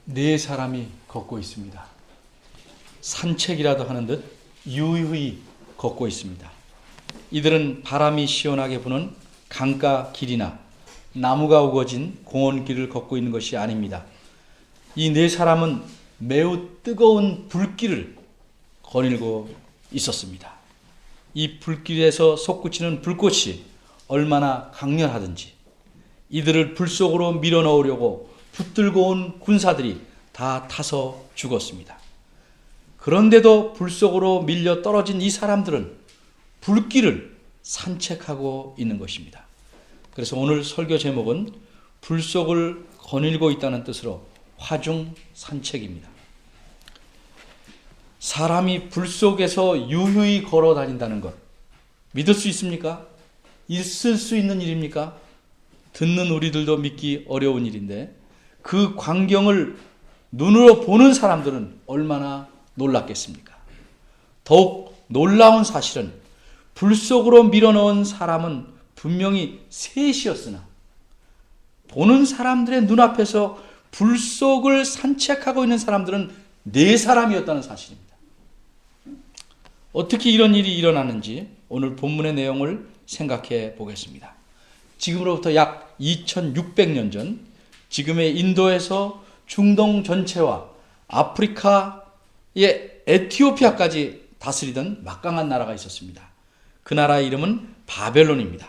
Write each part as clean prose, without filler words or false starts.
네 사람이 걷고 있습니다. 산책이라도 하는 듯 유유히 걷고 있습니다. 이들은 바람이 시원하게 부는 강가 길이나 나무가 우거진 공원 길을 걷고 있는 것이 아닙니다. 이 네 사람은 매우 뜨거운 불길을 거닐고 있었습니다. 이 불길에서 솟구치는 불꽃이 얼마나 강렬하든지 이들을 불 속으로 밀어넣으려고 붙들고 온 군사들이 다 타서 죽었습니다. 그런데도 불 속으로 밀려 떨어진 이 사람들은 불길을 산책하고 있는 것입니다. 그래서 오늘 설교 제목은 불 속을 거닐고 있다는 뜻으로 화중 산책입니다. 사람이 불 속에서 유유히 걸어 다닌다는 것 믿을 수 있습니까? 있을 수 있는 일입니까? 듣는 우리들도 믿기 어려운 일인데 그 광경을 눈으로 보는 사람들은 얼마나 놀랐겠습니까? 더욱 놀라운 사실은 불 속으로 밀어넣은 사람은 분명히 셋이었으나 보는 사람들의 눈앞에서 불 속을 산책하고 있는 사람들은 네 사람이었다는 사실입니다. 어떻게 이런 일이 일어나는지 오늘 본문의 내용을 생각해 보겠습니다. 지금으로부터 약 2600년 전 지금의 인도에서 중동 전체와 아프리카의 에티오피아까지 다스리던 막강한 나라가 있었습니다. 그 나라의 이름은 바벨론입니다.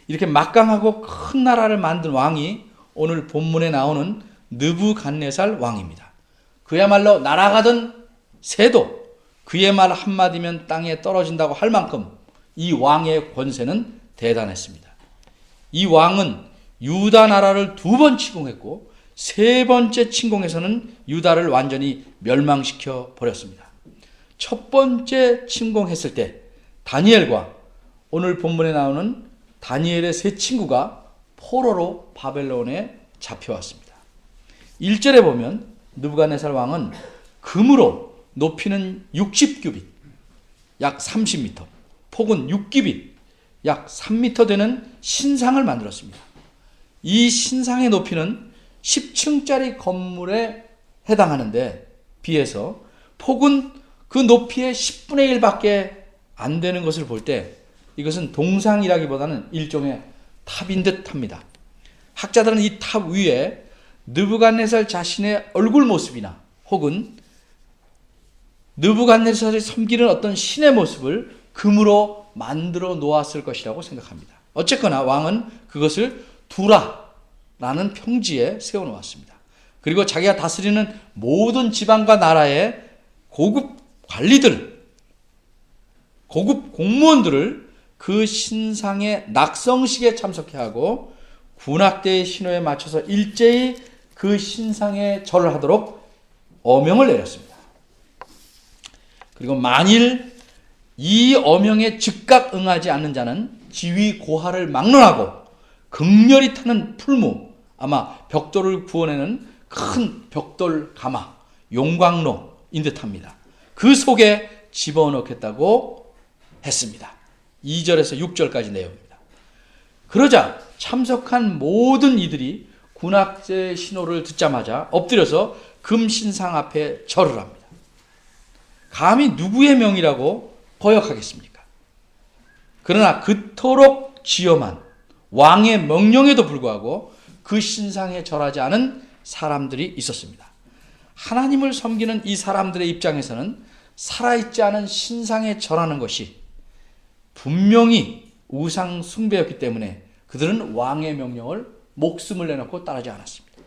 이렇게 막강하고 큰 나라를 만든 왕이 오늘 본문에 나오는 느부갓네살 왕입니다. 그야말로 날아가던 새도 그의 말 한마디면 땅에 떨어진다고 할 만큼 이 왕의 권세는 대단했습니다. 이 왕은 유다 나라를 2번 침공했고 3번째 침공에서는 유다를 완전히 멸망시켜 버렸습니다. 첫 번째 침공했을 때 다니엘과 오늘 본문에 나오는 다니엘의 3 친구가 포로로 바벨론에 잡혀왔습니다. 1절에 보면 느부갓네살 왕은 금으로 높이는 60규빗 약 30m, 폭은 6규빗 약 3m 되는 신상을 만들었습니다. 이 신상의 높이는 10층짜리 건물에 해당하는데 비해서 폭은 그 높이의 10분의 1밖에 안 되는 것을 볼 때 이것은 동상이라기보다는 일종의 탑인 듯 합니다. 학자들은 이 탑 위에 느부갓네살 자신의 얼굴 모습이나 혹은 느부갓네살이 섬기는 어떤 신의 모습을 금으로 만들어 놓았을 것이라고 생각합니다. 어쨌거나 왕은 그것을 두라라는 평지에 세워놓았습니다. 그리고 자기가 다스리는 모든 지방과 나라의 고급 관리들, 고급 공무원들을 그 신상의 낙성식에 참석해 하고 군악대의 신호에 맞춰서 일제히 그 신상에 절을 하도록 어명을 내렸습니다. 그리고 만일 이 어명에 즉각 응하지 않는 자는 지위 고하를 막론하고 극렬히 타는 풀무, 아마 벽돌을 구워내는 큰 벽돌 가마, 용광로인 듯합니다. 그 속에 집어넣겠다고 했습니다. 2절에서 6절까지 내용입니다. 그러자 참석한 모든 이들이 군악제의 신호를 듣자마자 엎드려서 금신상 앞에 절을 합니다. 감히 누구의 명이라고 거역하겠습니까? 그러나 그토록 지엄한 왕의 명령에도 불구하고 그 신상에 절하지 않은 사람들이 있었습니다. 하나님을 섬기는 이 사람들의 입장에서는 살아있지 않은 신상에 절하는 것이 분명히 우상 숭배였기 때문에 그들은 왕의 명령을 목숨을 내놓고 따르지 않았습니다.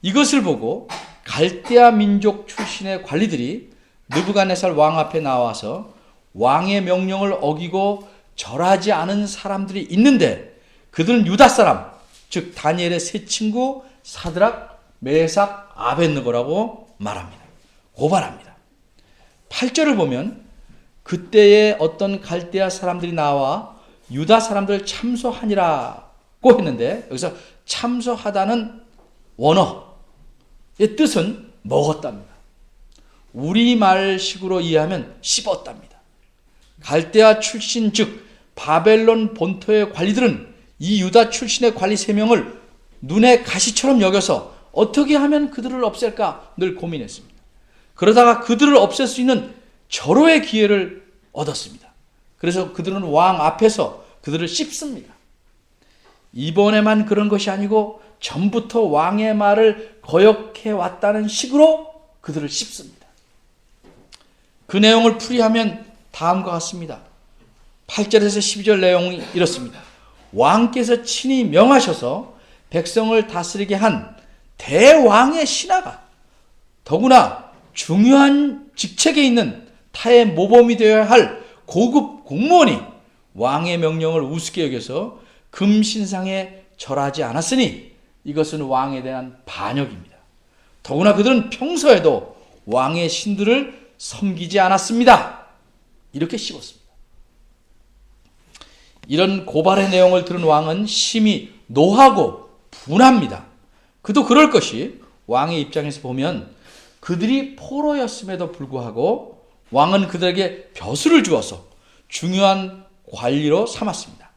이것을 보고 갈대아 민족 출신의 관리들이 느부갓네살 왕 앞에 나와서 왕의 명령을 어기고 절하지 않은 사람들이 있는데 그들은 유다 사람, 즉 다니엘의 3 친구 사드락, 메삭, 아벳느고라고 말합니다. 고발합니다. 8절을 보면 그때에 어떤 갈대아 사람들이 나와 유다 사람들을 참소하니라고 했는데 여기서 참소하다는 원어의 뜻은 먹었답니다. 우리말식으로 이해하면 씹었답니다. 갈대아 출신 즉 바벨론 본토의 관리들은 이 유다 출신의 관리 3명을 눈에 가시처럼 여겨서 어떻게 하면 그들을 없앨까 늘 고민했습니다. 그러다가 그들을 없앨 수 있는 절호의 기회를 얻었습니다. 그래서 그들은 왕 앞에서 그들을 씹습니다. 이번에만 그런 것이 아니고 전부터 왕의 말을 거역해 왔다는 식으로 그들을 씹습니다. 그 내용을 풀이하면 다음과 같습니다. 8절에서 12절 내용이 이렇습니다. 왕께서 친히 명하셔서 백성을 다스리게 한 대왕의 신하가 더구나 중요한 직책에 있는 타의 모범이 되어야 할 고급 공무원이 왕의 명령을 우습게 여겨서 금신상에 절하지 않았으니 이것은 왕에 대한 반역입니다. 더구나 그들은 평소에도 왕의 신들을 섬기지 않았습니다. 이렇게 씹었습니다. 이런 고발의 내용을 들은 왕은 심히 노하고 분합니다. 그도 그럴 것이 왕의 입장에서 보면 그들이 포로였음에도 불구하고 왕은 그들에게 벼슬을 주어서 중요한 관리로 삼았습니다.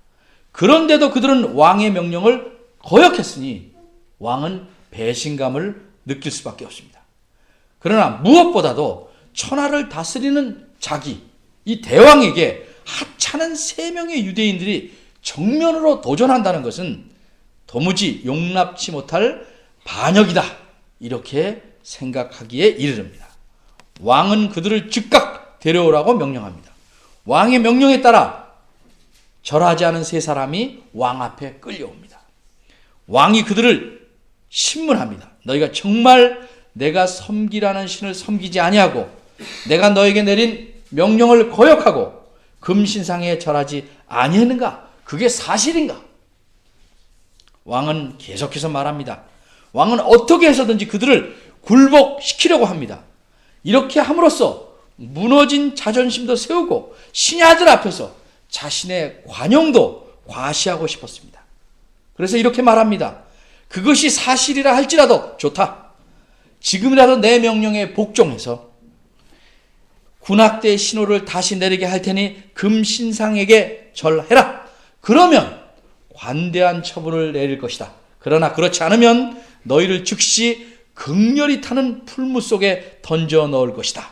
그런데도 그들은 왕의 명령을 거역했으니 왕은 배신감을 느낄 수밖에 없습니다. 그러나 무엇보다도 천하를 다스리는 자기, 이 대왕에게 하찮은 3명의 유대인들이 정면으로 도전한다는 것은 도무지 용납치 못할 반역이다. 이렇게 생각하기에 이르릅니다. 왕은 그들을 즉각 데려오라고 명령합니다. 왕의 명령에 따라 절하지 않은 3사람이 왕 앞에 끌려옵니다. 왕이 그들을 신문합니다. 너희가 정말 내가 섬기라는 신을 섬기지 아니하고 내가 너에게 내린 명령을 거역하고 금신상에 절하지 아니했는가? 그게 사실인가? 왕은 계속해서 말합니다. 왕은 어떻게 해서든지 그들을 굴복시키려고 합니다. 이렇게 함으로써 무너진 자존심도 세우고 신하들 앞에서 자신의 관용도 과시하고 싶었습니다. 그래서 이렇게 말합니다. 그것이 사실이라 할지라도 좋다. 지금이라도 내 명령에 복종해서 군악대의 신호를 다시 내리게 할 테니 금신상에게 절해라. 그러면 관대한 처분을 내릴 것이다. 그러나 그렇지 않으면 너희를 즉시 극렬히 타는 풀무 속에 던져 넣을 것이다.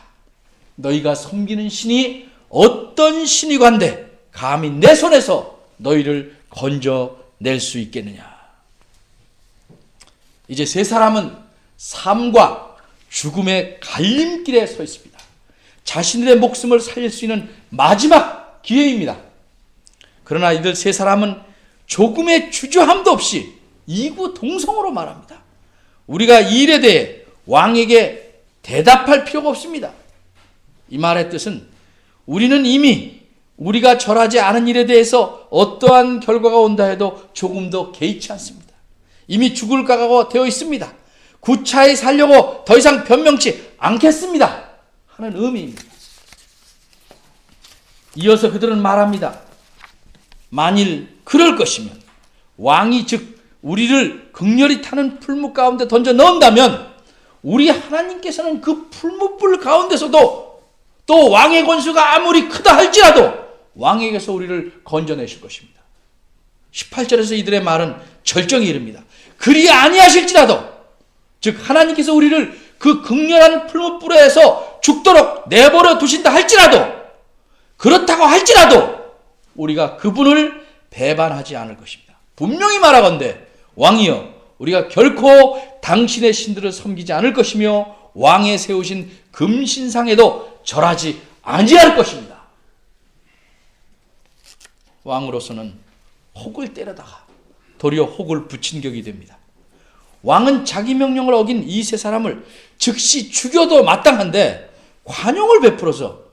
너희가 섬기는 신이 어떤 신이관데 감히 내 손에서 너희를 건져낼 수 있겠느냐. 이제 3사람은 삶과 죽음의 갈림길에 서 있습니다. 자신들의 목숨을 살릴 수 있는 마지막 기회입니다. 그러나 이들 3사람은 조금의 주저함도 없이 이구동성으로 말합니다. 우리가 이 일에 대해 왕에게 대답할 필요가 없습니다. 이 말의 뜻은 우리는 이미 우리가 절하지 않은 일에 대해서 어떠한 결과가 온다 해도 조금도 개의치 않습니다. 이미 죽을 각오가 되어 있습니다. 구차히 살려고 더 이상 변명치 않겠습니다. 하는 의미입니다. 이어서 그들은 말합니다. 만일 그럴 것이면 왕이 즉 우리를 극렬히 타는 풀무 가운데 던져 넣는다면 우리 하나님께서는 그 풀무불 가운데서도 또 왕의 권수가 아무리 크다 할지라도 왕에게서 우리를 건져내실 것입니다. 18절에서 이들의 말은 절정에 이릅니다. 그리 아니하실지라도 즉 하나님께서 우리를 그 극렬한 풀무불에서 죽도록 내버려 두신다 할지라도 그렇다고 할지라도 우리가 그분을 배반하지 않을 것입니다. 분명히 말하건대 왕이여 우리가 결코 당신의 신들을 섬기지 않을 것이며 왕에 세우신 금신상에도 절하지 아니할 것입니다. 왕으로서는 혹을 때려다가 도리어 혹을 붙인 격이 됩니다. 왕은 자기 명령을 어긴 이 3사람을 즉시 죽여도 마땅한데 관용을 베풀어서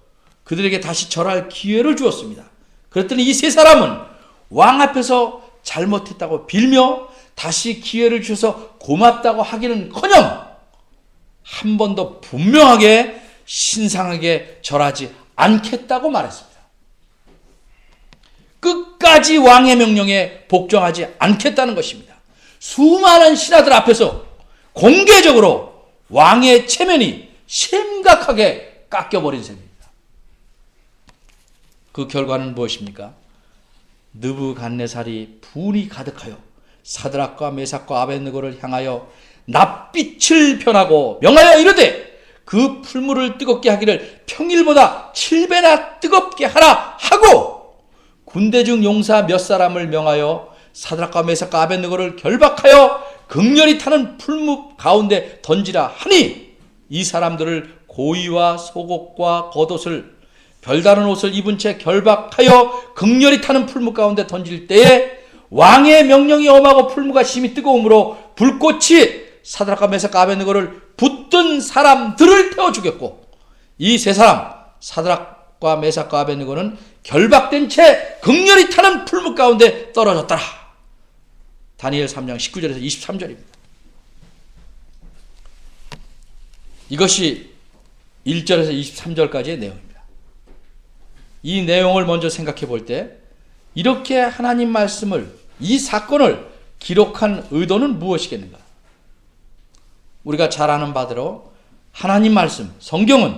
그들에게 다시 절할 기회를 주었습니다. 그랬더니 이 3사람은 왕 앞에서 잘못했다고 빌며 다시 기회를 주셔서 고맙다고 하기는커녕 한 번 더 분명하게 신상에게 절하지 않겠다고 말했습니다. 끝까지 왕의 명령에 복종하지 않겠다는 것입니다. 수많은 신하들 앞에서 공개적으로 왕의 체면이 심각하게 깎여버린 셈입니다. 그 결과는 무엇입니까? 느부갓네살이 분이 가득하여 사드락과 메삭과 아벳느고를 향하여 낯빛을 변하고 명하여 이르되 그 풀물을 뜨겁게 하기를 평일보다 7배나 뜨겁게 하라 하고 군대 중 용사 몇 사람을 명하여 사드락과 메삭과 아벳느고를 결박하여 극렬히 타는 풀무 가운데 던지라 하니 이 사람들을 고위와 속옷과 겉옷을 별다른 옷을 입은 채 결박하여 극렬히 타는 풀무 가운데 던질 때에 왕의 명령이 엄하고 풀무가 심히 뜨거움으로 불꽃이 사드락과 메삭과 아벳느고를 붙든 사람들을 태워 죽였고 이 세 사람 사드락과 메삭과 아벳느고는 결박된 채 극렬히 타는 풀무 가운데 떨어졌더라. 다니엘 3장 19절에서 23절입니다. 이것이 1절에서 23절까지의 내용입니다. 이 내용을 먼저 생각해 볼 때 이렇게 하나님 말씀을 이 사건을 기록한 의도는 무엇이겠는가? 우리가 잘 아는 바대로 하나님 말씀, 성경은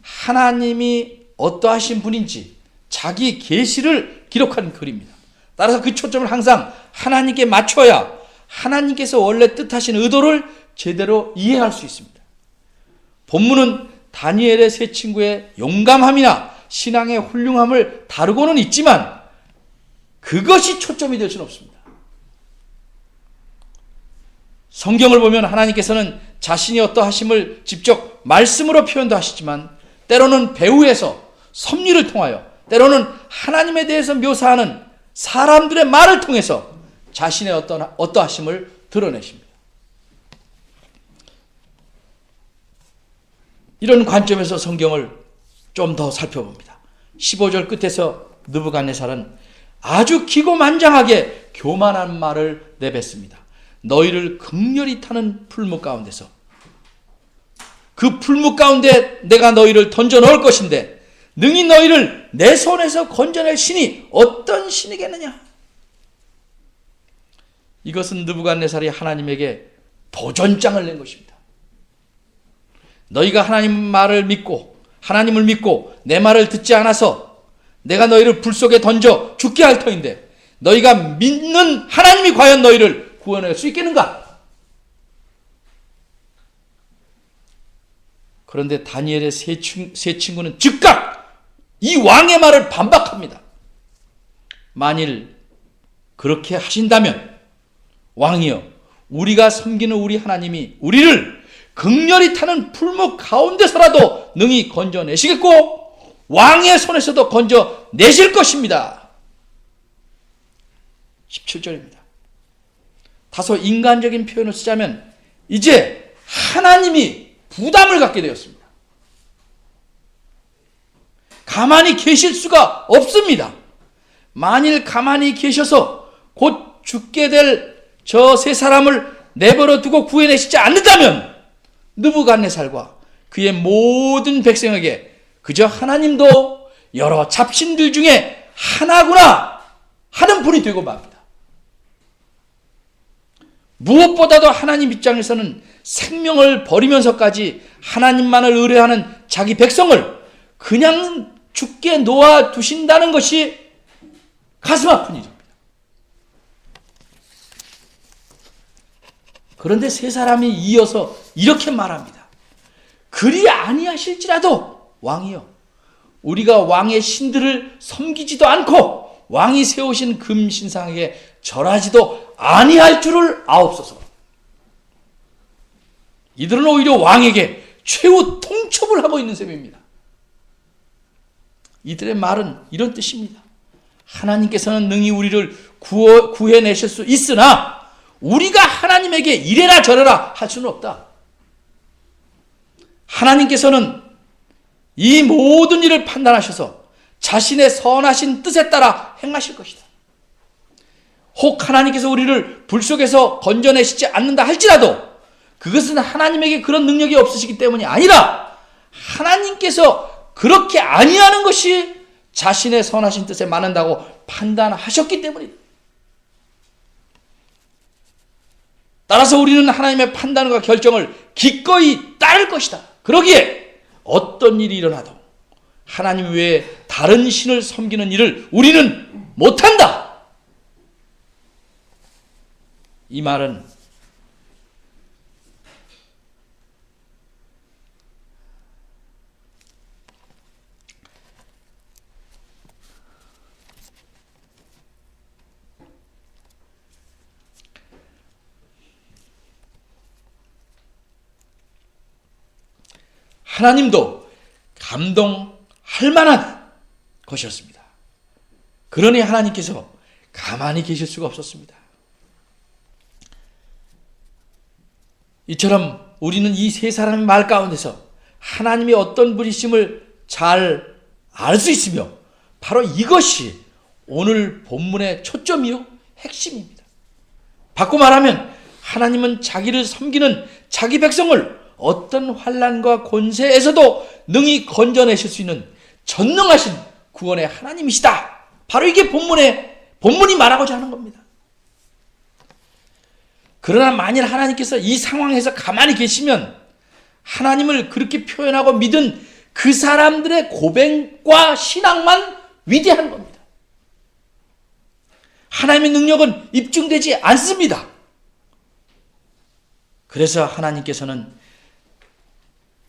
하나님이 어떠하신 분인지 자기 계시를 기록한 글입니다. 따라서 그 초점을 항상 하나님께 맞춰야 하나님께서 원래 뜻하신 의도를 제대로 이해할 수 있습니다. 본문은 다니엘의 세 친구의 용감함이나 신앙의 훌륭함을 다루고는 있지만 그것이 초점이 될 수는 없습니다. 성경을 보면 하나님께서는 자신이 어떠하심을 직접 말씀으로 표현도 하시지만 때로는 배후에서 섭리를 통하여 때로는 하나님에 대해서 묘사하는 사람들의 말을 통해서 자신의 어떠하심을 드러내십니다. 이런 관점에서 성경을 좀 더 살펴봅니다. 15절 끝에서 느부갓네살은 아주 기고만장하게 교만한 말을 내뱉습니다. 너희를 극렬히 타는 풀무 가운데서 그 풀무 가운데 내가 너희를 던져 넣을 것인데 능히 너희를 내 손에서 건져낼 신이 어떤 신이겠느냐? 이것은 느부갓네살이 하나님에게 도전장을 낸 것입니다. 너희가 하나님 말을 믿고 하나님을 믿고 내 말을 듣지 않아서 내가 너희를 불 속에 던져 죽게 할 터인데 너희가 믿는 하나님이 과연 너희를 구원할 수 있겠는가? 그런데 다니엘의 세 친구는 즉각 이 왕의 말을 반박합니다. 만일 그렇게 하신다면 왕이여 우리가 섬기는 우리 하나님이 우리를 극렬히 타는 풀무 가운데서라도 능히 건져내시겠고 왕의 손에서도 건져내실 것입니다. 17절입니다. 다소 인간적인 표현을 쓰자면 이제 하나님이 부담을 갖게 되었습니다. 가만히 계실 수가 없습니다. 만일 가만히 계셔서 곧 죽게 될 저 세 사람을 내버려 두고 구해내시지 않는다면 느부갓네살과 그의 모든 백성에게 그저 하나님도 여러 잡신들 중에 하나구나 하는 분이 되고 맙니다. 무엇보다도 하나님 입장에서는 생명을 버리면서까지 하나님만을 의뢰하는 자기 백성을 그냥 죽게 놓아두신다는 것이 가슴 아픈 일입니다. 그런데 세 사람이 이어서 이렇게 말합니다. 그리 아니하실지라도 왕이여 우리가 왕의 신들을 섬기지도 않고 왕이 세우신 금신상에게 절하지도 아니할 줄을 아옵소서. 이들은 오히려 왕에게 최후 통첩을 하고 있는 셈입니다. 이들의 말은 이런 뜻입니다. 하나님께서는 능히 우리를 구해내실 수 있으나 우리가 하나님에게 이래라 저래라 할 수는 없다. 하나님께서는 이 모든 일을 판단하셔서 자신의 선하신 뜻에 따라 행하실 것이다. 혹 하나님께서 우리를 불 속에서 건져내시지 않는다 할지라도 그것은 하나님에게 그런 능력이 없으시기 때문이 아니라 하나님께서 그렇게 아니하는 것이 자신의 선하신 뜻에 맞는다고 판단하셨기 때문이다. 따라서 우리는 하나님의 판단과 결정을 기꺼이 따를 것이다. 그러기에 어떤 일이 일어나도 하나님 외에 다른 신을 섬기는 일을 우리는 못한다. 이 말은 하나님도 감동할 만한 것이었습니다. 그러니 하나님께서 가만히 계실 수가 없었습니다. 이처럼 우리는 이 세 사람의 말 가운데서 하나님이 어떤 분이심을 잘 알 수 있으며 바로 이것이 오늘 본문의 초점이요 핵심입니다. 바꿔 말하면 하나님은 자기를 섬기는 자기 백성을 어떤 환난과 권세에서도 능히 건져내실 수 있는 전능하신 구원의 하나님이시다. 바로 이게 본문이 말하고자 하는 겁니다. 그러나 만일 하나님께서 이 상황에서 가만히 계시면 하나님을 그렇게 표현하고 믿은 그 사람들의 고백과 신앙만 위대한 겁니다. 하나님의 능력은 입증되지 않습니다. 그래서 하나님께서는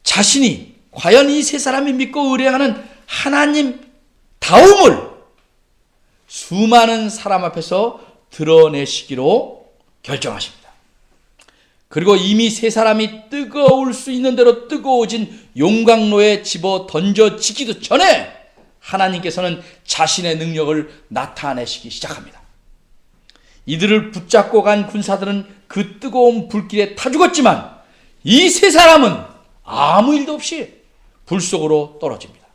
자신이 과연 이 세 사람이 믿고 의뢰하는 하나님다움을 수많은 사람 앞에서 드러내시기로 결정하십니다. 그리고 이미 세 사람이 뜨거울 수 있는 대로 뜨거워진 용광로에 집어 던져지기도 전에 하나님께서는 자신의 능력을 나타내시기 시작합니다. 이들을 붙잡고 간 군사들은 그 뜨거운 불길에 타 죽었지만 이 세 사람은 아무 일도 없이 불 속으로 떨어집니다.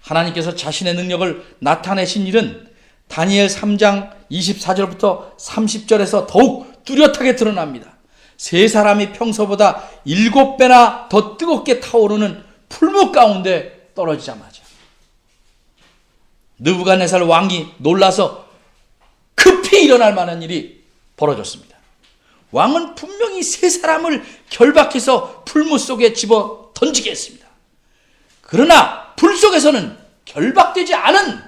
하나님께서 자신의 능력을 나타내신 일은 다니엘 3장 24절부터 30절에서 더욱 뚜렷하게 드러납니다. 세 사람이 평소보다 7배나 더 뜨겁게 타오르는 풀무 가운데 떨어지자마자 느부갓네살 왕이 놀라서 급히 일어날 만한 일이 벌어졌습니다. 왕은 분명히 세 사람을 결박해서 풀무 속에 집어 던지게 했습니다. 그러나 불 속에서는 결박되지 않은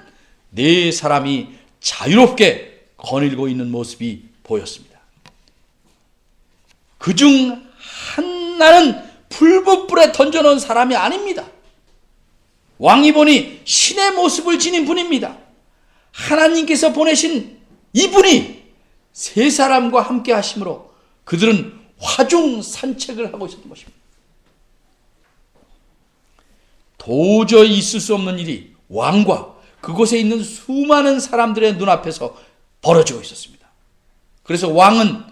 네 사람이 자유롭게 거닐고 있는 모습이 보였습니다. 그중 하나는 풀무불에 던져놓은 사람이 아닙니다. 왕이 보니 신의 모습을 지닌 분입니다. 하나님께서 보내신 이분이 세 사람과 함께 하심으로 그들은 화중 산책을 하고 있었던 것입니다. 도저히 있을 수 없는 일이 왕과 그곳에 있는 수많은 사람들의 눈앞에서 벌어지고 있었습니다. 그래서 왕은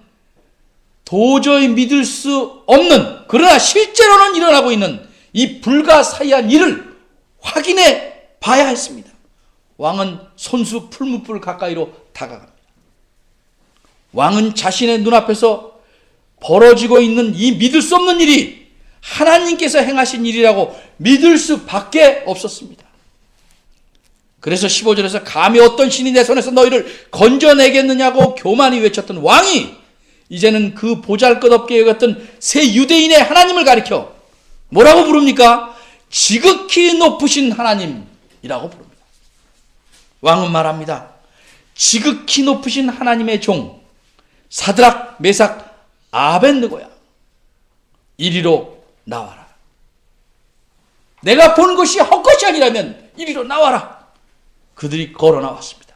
도저히 믿을 수 없는, 그러나 실제로는 일어나고 있는 이 불가사의한 일을 확인해 봐야 했습니다. 왕은 손수 풀무불 가까이로 다가갑니다. 왕은 자신의 눈앞에서 벌어지고 있는 이 믿을 수 없는 일이 하나님께서 행하신 일이라고 믿을 수밖에 없었습니다. 그래서 15절에서 감히 어떤 신이 내 손에서 너희를 건져내겠느냐고 교만히 외쳤던 왕이 이제는 그 보잘것없게 여겼던 새 유대인의 하나님을 가리켜 뭐라고 부릅니까? 지극히 높으신 하나님이라고 부릅니다. 왕은 말합니다. 지극히 높으신 하나님의 종 사드락, 메삭, 아벳느고야, 이리로 나와라. 내가 본 것이 헛것이 아니라면 이리로 나와라. 그들이 걸어 나왔습니다.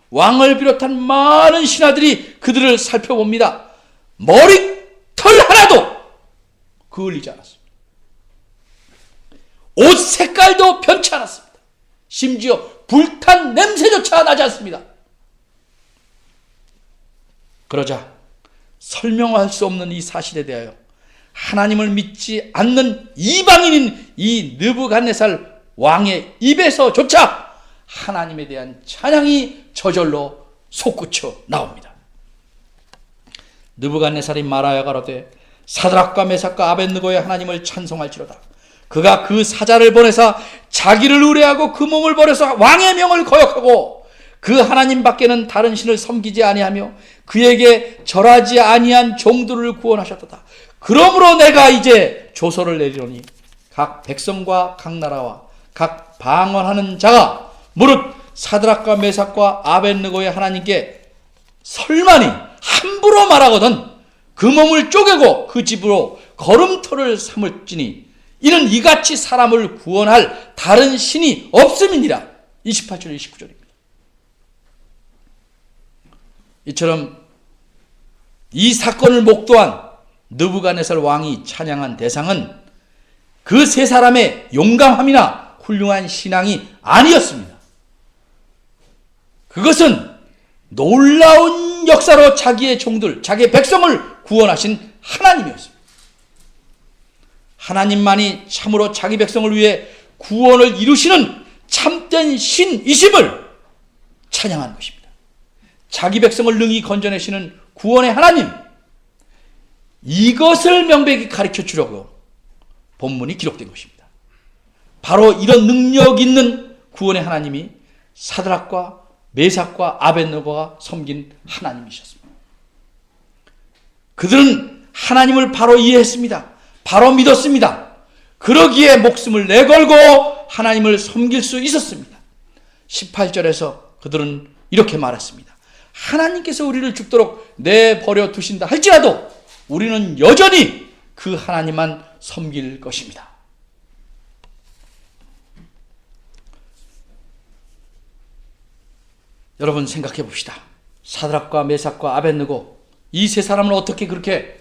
왕을 비롯한 많은 신하들이 그들을 살펴봅니다. 머리털 하나도 그을리지 않았습니다. 옷 색깔도 변치 않았습니다. 심지어 불탄 냄새조차 나지 않습니다. 그러자 설명할 수 없는 이 사실에 대하여 하나님을 믿지 않는 이방인인 이 느부갓네살 왕의 입에서조차 하나님에 대한 찬양이 저절로 솟구쳐 나옵니다. 느부갓네살이 말하여 가로되 사드락과 메삭과 아벳느고의 하나님을 찬송할지로다. 그가 그 사자를 보내사 자기를 의뢰하고 그 몸을 버려서 왕의 명을 거역하고 그 하나님 밖에는 다른 신을 섬기지 아니하며 그에게 절하지 아니한 종들을 구원하셨도다. 그러므로 내가 이제 조서를 내리노니 각 백성과 각 나라와 각 방언하는 자가 무릇 사드락과 메삭과 아벳느고의 하나님께 설만이 함부로 말하거든 그 몸을 쪼개고 그 집으로 걸음터를 삼을지니 이는 이같이 사람을 구원할 다른 신이 없음이니라. 28절 29절입니다. 이처럼 이 사건을 목도한 느부갓네살 왕이 찬양한 대상은 그 세 사람의 용감함이나 훌륭한 신앙이 아니었습니다. 그것은 놀라운 역사로 자기의 종들, 자기의 백성을 구원하신 하나님이었습니다. 하나님만이 참으로 자기 백성을 위해 구원을 이루시는 참된 신이심을 찬양한 것입니다. 자기 백성을 능히 건져내시는 구원의 하나님, 이것을 명백히 가르쳐 주려고 본문이 기록된 것입니다. 바로 이런 능력 있는 구원의 하나님이 사드락과 메삭과 아벳느고가 섬긴 하나님이셨습니다. 그들은 하나님을 바로 이해했습니다. 바로 믿었습니다. 그러기에 목숨을 내걸고 하나님을 섬길 수 있었습니다. 18절에서 그들은 이렇게 말했습니다. 하나님께서 우리를 죽도록 내버려 두신다 할지라도 우리는 여전히 그 하나님만 섬길 것입니다. 여러분 생각해 봅시다. 사드락과 메삭과 아벳느고, 이 세 사람은 어떻게 그렇게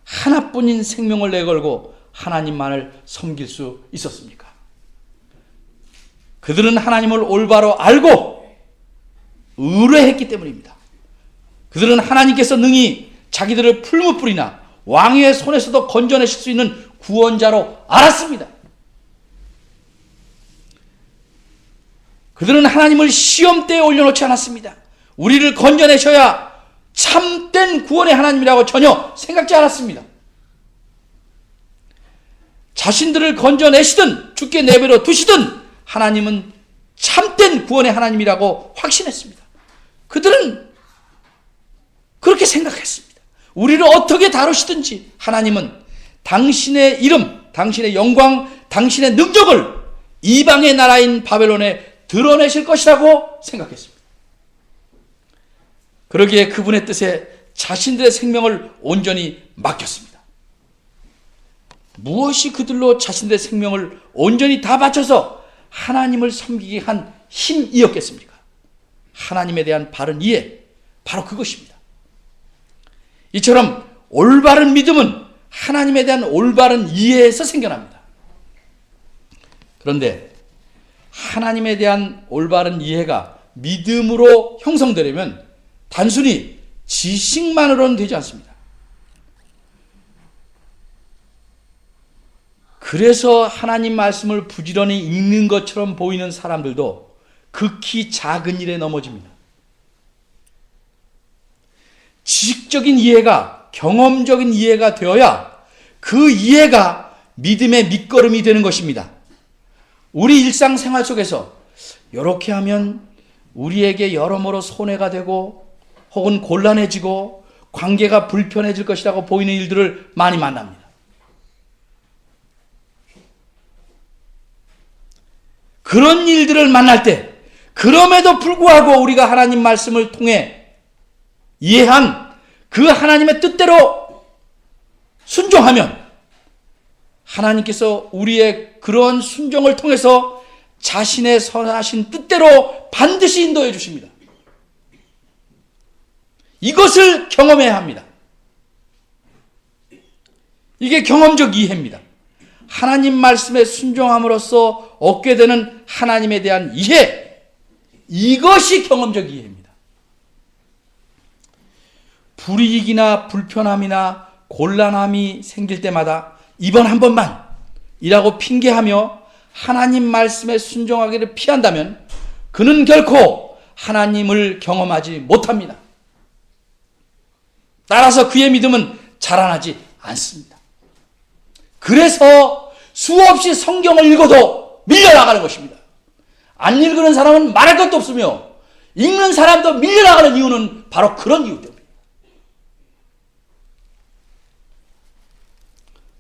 하나뿐인 생명을 내걸고 하나님만을 섬길 수 있었습니까? 그들은 하나님을 올바로 알고 의뢰했기 때문입니다. 그들은 하나님께서 능히 자기들을 풀무불이나 왕의 손에서도 건져내실 수 있는 구원자로 알았습니다. 그들은 하나님을 시험대에 올려놓지 않았습니다. 우리를 건져내셔야 참된 구원의 하나님이라고 전혀 생각지 않았습니다. 자신들을 건져내시든 죽게 내버려 두시든 하나님은 참된 구원의 하나님이라고 확신했습니다. 그들은 그렇게 생각했습니다. 우리를 어떻게 다루시든지 하나님은 당신의 이름, 당신의 영광, 당신의 능력을 이방의 나라인 바벨론에 드러내실 것이라고 생각했습니다. 그러기에 그분의 뜻에 자신들의 생명을 온전히 맡겼습니다. 무엇이 그들로 자신들의 생명을 온전히 다 바쳐서 하나님을 섬기게 한 힘이었겠습니까? 하나님에 대한 바른 이해, 바로 그것입니다. 이처럼 올바른 믿음은 하나님에 대한 올바른 이해에서 생겨납니다. 그런데 하나님에 대한 올바른 이해가 믿음으로 형성되려면 단순히 지식만으로는 되지 않습니다. 그래서 하나님 말씀을 부지런히 읽는 것처럼 보이는 사람들도 극히 작은 일에 넘어집니다. 지식적인 이해가, 경험적인 이해가 되어야 그 이해가 믿음의 밑거름이 되는 것입니다. 우리 일상생활 속에서 이렇게 하면 우리에게 여러모로 손해가 되고 혹은 곤란해지고 관계가 불편해질 것이라고 보이는 일들을 많이 만납니다. 그런 일들을 만날 때 그럼에도 불구하고 우리가 하나님 말씀을 통해 이해한 그 하나님의 뜻대로 순종하면 하나님께서 우리의 그런 순종을 통해서 자신의 선하신 뜻대로 반드시 인도해 주십니다. 이것을 경험해야 합니다. 이게 경험적 이해입니다. 하나님 말씀에 순종함으로써 얻게 되는 하나님에 대한 이해, 이것이 경험적 이해입니다. 불이익이나 불편함이나 곤란함이 생길 때마다 이번 한 번만 이라고 핑계하며 하나님 말씀에 순종하기를 피한다면 그는 결코 하나님을 경험하지 못합니다. 따라서 그의 믿음은 자라나지 않습니다. 그래서 수없이 성경을 읽어도 밀려나가는 것입니다. 안 읽는 사람은 말할 것도 없으며 읽는 사람도 밀려나가는 이유는 바로 그런 이유 때문입니다.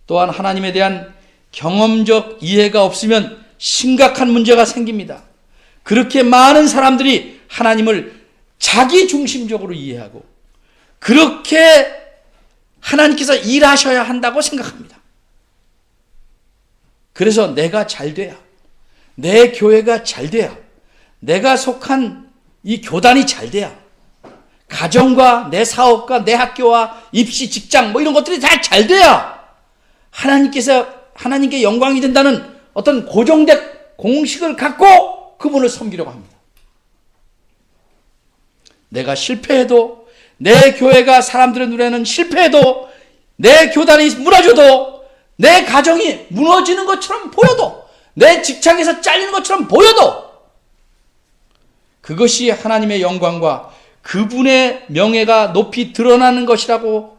또한 하나님에 대한 경험적 이해가 없으면 심각한 문제가 생깁니다. 그렇게 많은 사람들이 하나님을 자기 중심적으로 이해하고 그렇게 하나님께서 일하셔야 한다고 생각합니다. 그래서 내가 잘 돼야, 내 교회가 잘 돼야, 내가 속한 이 교단이 잘 돼야, 가정과 내 사업과 내 학교와 입시, 직장 뭐 이런 것들이 다 잘 돼야 하나님께 영광이 된다는 어떤 고정된 공식을 갖고 그분을 섬기려고 합니다. 내가 실패해도, 내 교회가 사람들의 눈에는 실패해도, 내 교단이 무너져도, 내 가정이 무너지는 것처럼 보여도, 내 직장에서 잘리는 것처럼 보여도 그것이 하나님의 영광과 그분의 명예가 높이 드러나는 것이라고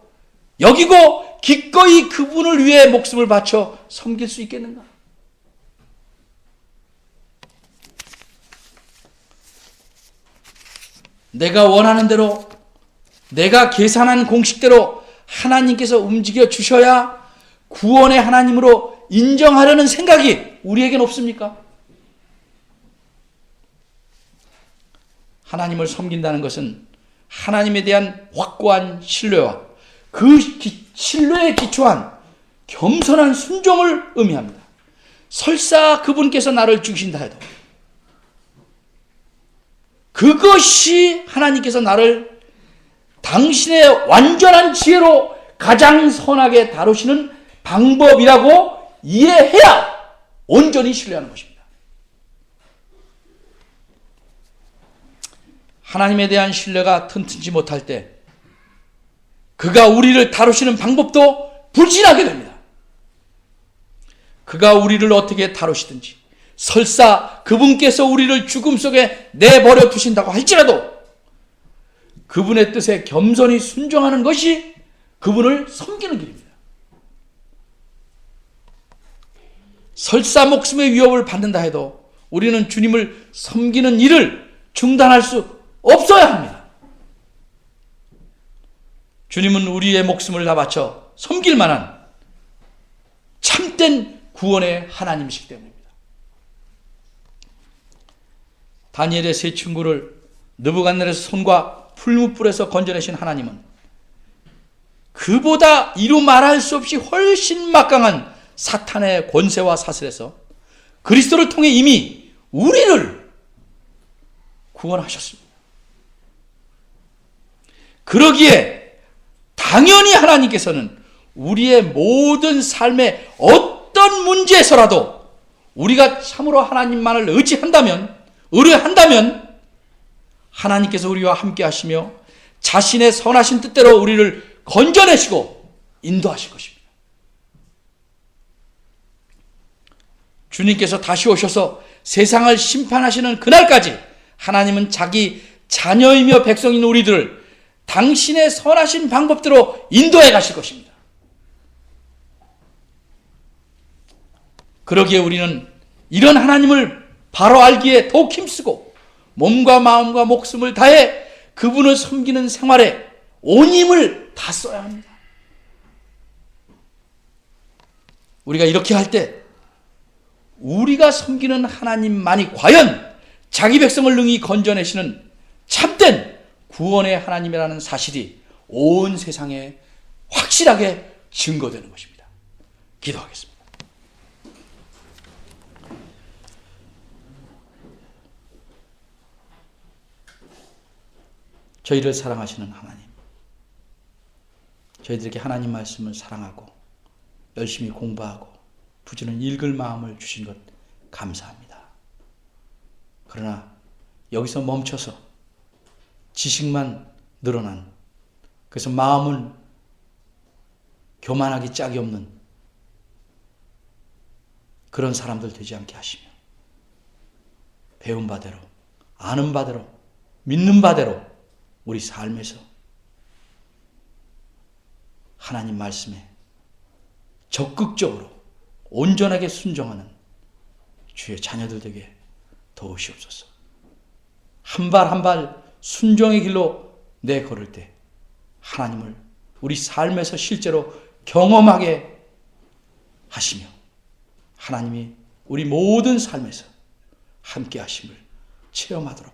여기고 기꺼이 그분을 위해 목숨을 바쳐 섬길 수 있겠는가? 내가 원하는 대로, 내가 계산한 공식대로 하나님께서 움직여 주셔야 구원의 하나님으로 인정하려는 생각이 우리에겐 없습니까? 하나님을 섬긴다는 것은 하나님에 대한 확고한 신뢰와 그 신뢰에 기초한 겸손한 순종을 의미합니다. 설사 그분께서 나를 죽이신다 해도 그것이 하나님께서 나를 당신의 완전한 지혜로 가장 선하게 다루시는 방법이라고 이해해야 온전히 신뢰하는 것입니다. 하나님에 대한 신뢰가 튼튼지 못할 때 그가 우리를 다루시는 방법도 불신하게 됩니다. 그가 우리를 어떻게 다루시든지 설사 그분께서 우리를 죽음 속에 내버려 두신다고 할지라도 그분의 뜻에 겸손히 순종하는 것이 그분을 섬기는 길입니다. 설사 목숨의 위협을 받는다 해도 우리는 주님을 섬기는 일을 중단할 수 없어야 합니다. 주님은 우리의 목숨을 다 바쳐 섬길 만한 참된 구원의 하나님이시기 때문입니다. 다니엘의 세 친구를 느부갓네살 손과 풀무불에서 건져내신 하나님은 그보다 이루 말할 수 없이 훨씬 막강한 사탄의 권세와 사슬에서 그리스도를 통해 이미 우리를 구원하셨습니다. 그러기에 당연히 하나님께서는 우리의 모든 삶의 어떤 문제에서라도 우리가 참으로 하나님만을 의뢰한다면 하나님께서 우리와 함께 하시며 자신의 선하신 뜻대로 우리를 건져내시고 인도하실 것입니다. 주님께서 다시 오셔서 세상을 심판하시는 그날까지 하나님은 자기 자녀이며 백성인 우리들을 당신의 선하신 방법대로 인도해 가실 것입니다. 그러기에 우리는 이런 하나님을 바로 알기에 더욱 힘쓰고 몸과 마음과 목숨을 다해 그분을 섬기는 생활에 온 힘을 다 써야 합니다. 우리가 이렇게 할 때 우리가 섬기는 하나님만이 과연 자기 백성을 능히 건져내시는 참된 구원의 하나님이라는 사실이 온 세상에 확실하게 증거되는 것입니다. 기도하겠습니다. 저희를 사랑하시는 하나님, 저희들에게 하나님 말씀을 사랑하고 열심히 공부하고 부지런히 읽을 마음을 주신 것 감사합니다. 그러나 여기서 멈춰서 지식만 늘어난, 그래서 마음은 교만하기 짝이 없는 그런 사람들 되지 않게 하시며 배운 바대로, 아는 바대로, 믿는 바대로 우리 삶에서 하나님 말씀에 적극적으로 온전하게 순종하는 주의 자녀들 되게 도우시옵소서. 한 발 한 발 순종의 길로 내걸을 때 하나님을 우리 삶에서 실제로 경험하게 하시며 하나님이 우리 모든 삶에서 함께 하심을 체험하도록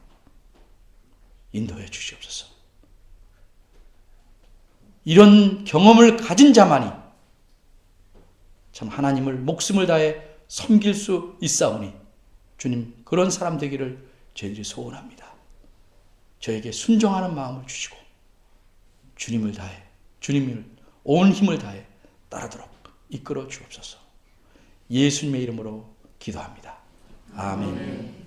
인도해 주시옵소서. 이런 경험을 가진 자만이 참 하나님을 목숨을 다해 섬길 수 있사오니 주님 그런 사람 되기를 저희들이 소원합니다. 저에게 순종하는 마음을 주시고 주님을 다해, 주님을 온 힘을 다해 따르도록 이끌어 주옵소서. 예수님의 이름으로 기도합니다. 아멘.